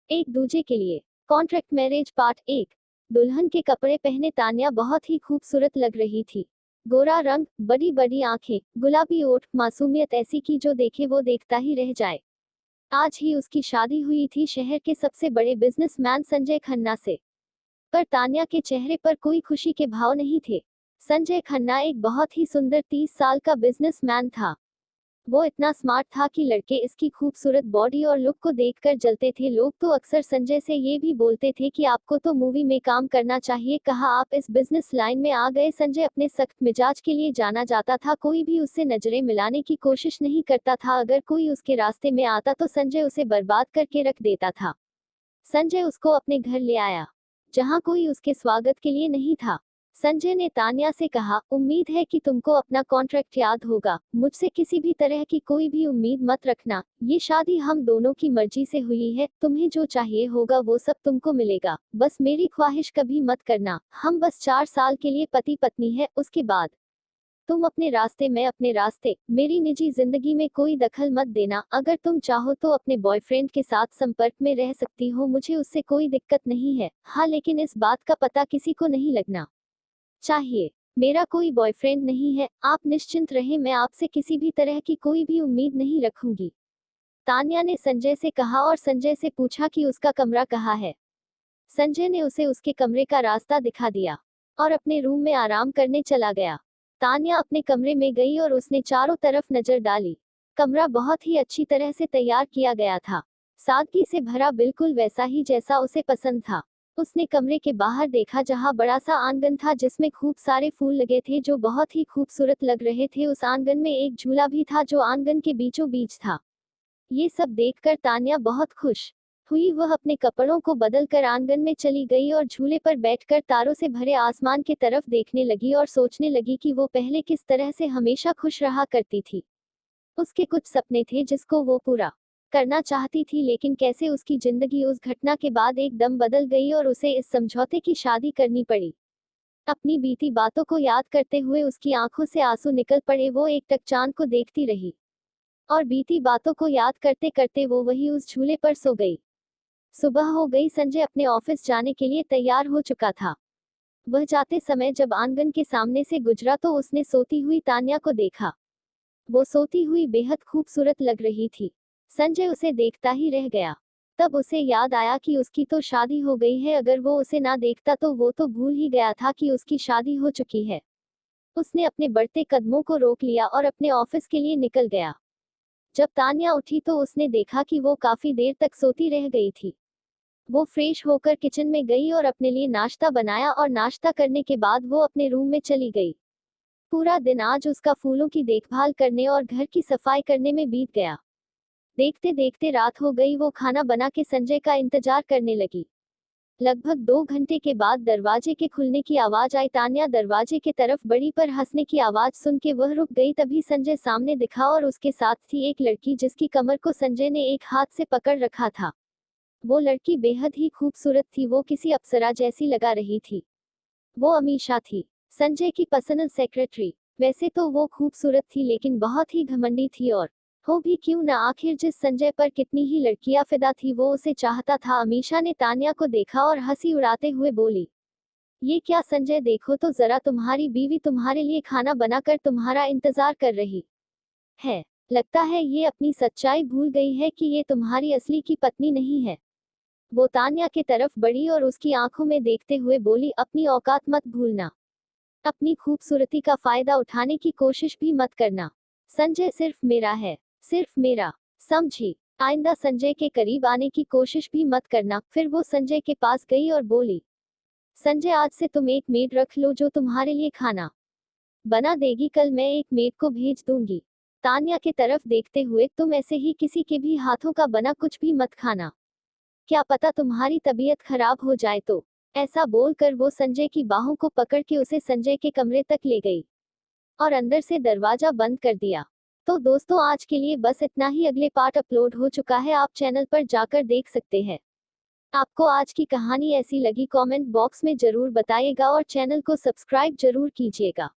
एक दूजे के लिए। Contract marriage part 1। दुल्हन के कपड़े पहने तान्या बहुत ही खूबसूरत लग रही थी। गोरा रंग, बड़ी बड़ी आंखें, गुलाबी ओठ, मासूमियत ऐसी की जो देखे वो देखता ही रह जाए। आज ही उसकी शादी हुई थी शहर के सबसे बड़े बिजनेसमैन संजय खन्ना से। पर तान्या के चेहरे पर कोई खुशी के भाव नहीं थे। संजय खन्ना एक बहुत ही सुंदर 30 साल का बिजनेसमैन था। वो इतना स्मार्ट था कि लड़के इसकी खूबसूरत बॉडी और लुक को देखकर जलते थे। लोग तो अक्सर संजय से ये भी बोलते थे कि आपको तो मूवी में काम करना चाहिए। कहा आप इस बिजनेस लाइन में आ गए। संजय अपने सख्त मिजाज के लिए जाना जाता था। कोई भी उससे नजरें मिलाने की कोशिश नहीं करता था। अगर कोई उसके रास्ते में आता तो संजय उसे बर्बाद करके रख देता था। संजय उसको अपने घर ले आया, जहां कोई उसके स्वागत के लिए नहीं था। संजय ने तान्या से कहा, उम्मीद है कि तुमको अपना कॉन्ट्रैक्ट याद होगा। मुझसे किसी भी तरह की कोई भी उम्मीद मत रखना। ये शादी हम दोनों की मर्जी से हुई है। तुम्हें जो चाहिए होगा वो सब तुमको मिलेगा। बस मेरी ख्वाहिश कभी मत करना। हम बस 4 साल के लिए पति पत्नी है, उसके बाद तुम अपने रास्ते, मैं अपने रास्ते। मेरी निजी जिंदगी में कोई दखल मत देना। अगर तुम चाहो तो अपने बॉयफ्रेंड के साथ संपर्क में रह सकती हो, मुझे उससे कोई दिक्कत नहीं है। हाँ, लेकिन इस बात का पता किसी को नहीं लगना चाहिए। मेरा कोई बॉयफ्रेंड नहीं है, आप निश्चिंत रहें। मैं आपसे किसी भी तरह की कोई भी उम्मीद नहीं रखूंगी। तान्या ने संजय से कहा और संजय से पूछा कि उसका कमरा कहाँ है। संजय ने उसे उसके कमरे का रास्ता दिखा दिया और अपने रूम में आराम करने चला गया। तान्या अपने कमरे में गई और उसने चारों तरफ नजर डाली। कमरा बहुत ही अच्छी तरह से तैयार किया गया था, सादगी से भरा, बिल्कुल वैसा ही जैसा उसे पसंद था। उसने कमरे के बाहर देखा जहां बड़ा सा आंगन था जिसमें खूब सारे फूल लगे थे जो बहुत ही खूबसूरत लग रहे थे। उस आंगन में एक झूला भी था जो आंगन के बीचों बीच था। ये सब देखकर तान्या बहुत खुश हुई। वह अपने कपड़ों को बदलकर आंगन में चली गई और झूले पर बैठकर तारों से भरे आसमान की तरफ देखने लगी और सोचने लगी कि वो पहले किस तरह से हमेशा खुश रहा करती थी। उसके कुछ सपने थे जिसको वो पूरा करना चाहती थी, लेकिन कैसे उसकी जिंदगी उस घटना के बाद एकदम बदल गई और उसे इस समझौते की शादी करनी पड़ी। अपनी बीती बातों को याद करते हुए उसकी आंखों से आंसू निकल पड़े। वो एकटक चांद को देखती रही और बीती बातों को याद करते करते वो वही उस झूले पर सो गई। सुबह हो गई। संजय अपने ऑफिस जाने के लिए तैयार हो चुका था। वह जाते समय जब आंगन के सामने से गुजरा तो उसने सोती हुई तान्या को देखा। वो सोती हुई बेहद खूबसूरत लग रही थी। संजय उसे देखता ही रह गया। तब उसे याद आया कि उसकी तो शादी हो गई है। अगर वो उसे ना देखता तो वो तो भूल ही गया था कि उसकी शादी हो चुकी है। उसने अपने बढ़ते कदमों को रोक लिया और अपने ऑफिस के लिए निकल गया। जब तान्या उठी तो उसने देखा कि वो काफी देर तक सोती रह गई थी। वो फ्रेश होकर किचन में गई और अपने लिए नाश्ता बनाया और नाश्ता करने के बाद वो अपने रूम में चली गई। पूरा दिन आज उसका फूलों की देखभाल करने और घर की सफाई करने में बीत गया। देखते देखते रात हो गई। वो खाना बना के संजय का इंतजार करने लगी। लगभग 2 घंटे के बाद दरवाजे के खुलने की आवाज आई। तान्या दरवाजे के तरफ बढ़ी पर हंसने की आवाज सुन के वह रुक गई। तभी संजय सामने दिखा और उसके साथ थी एक लड़की जिसकी कमर को संजय ने एक हाथ से पकड़ रखा था। वो लड़की बेहद ही खूबसूरत थी। वो किसी अप्सरा जैसी लगा रही थी। वो अमीषा थी, संजय की पर्सनल सेक्रेटरी। वैसे तो वो खूबसूरत थी लेकिन बहुत ही घमंडी थी, और हो भी क्यों ना, आखिर जिस संजय पर कितनी ही लड़कियां फिदा थी वो उसे चाहता था। अमीषा ने तान्या को देखा और हंसी उड़ाते हुए बोली, ये क्या संजय, देखो तो जरा, तुम्हारी बीवी तुम्हारे लिए खाना बनाकर तुम्हारा इंतजार कर रही है। लगता है ये अपनी सच्चाई भूल गई है कि ये तुम्हारी असली की पत्नी नहीं है। वो तान्या की तरफ बढ़ी और उसकी आंखों में देखते हुए बोली, अपनी औकात मत भूलना। अपनी खूबसूरती का फायदा उठाने की कोशिश भी मत करना। संजय सिर्फ मेरा है, सिर्फ मेरा, समझी। आइंदा संजय के करीब आने की कोशिश भी मत करना। फिर वो संजय के पास गई और बोली, संजय, आज से तुम एक मेड रख लो जो तुम्हारे लिए खाना बना देगी। कल मैं एक मेड को भेज दूंगी। तान्या की तरफ देखते हुए, तुम ऐसे ही किसी के भी हाथों का बना कुछ भी मत खाना, क्या पता तुम्हारी तबीयत खराब हो जाए तो। ऐसा बोलकर वो संजय की बाहों को पकड़ के उसे संजय के कमरे तक ले गई और अंदर से दरवाजा बंद कर दिया। तो दोस्तों, आज के लिए बस इतना ही। अगले पार्ट अपलोड हो चुका है, आप चैनल पर जाकर देख सकते हैं। आपको आज की कहानी ऐसी लगी कमेंट बॉक्स में जरूर बताइएगा और चैनल को सब्सक्राइब जरूर कीजिएगा।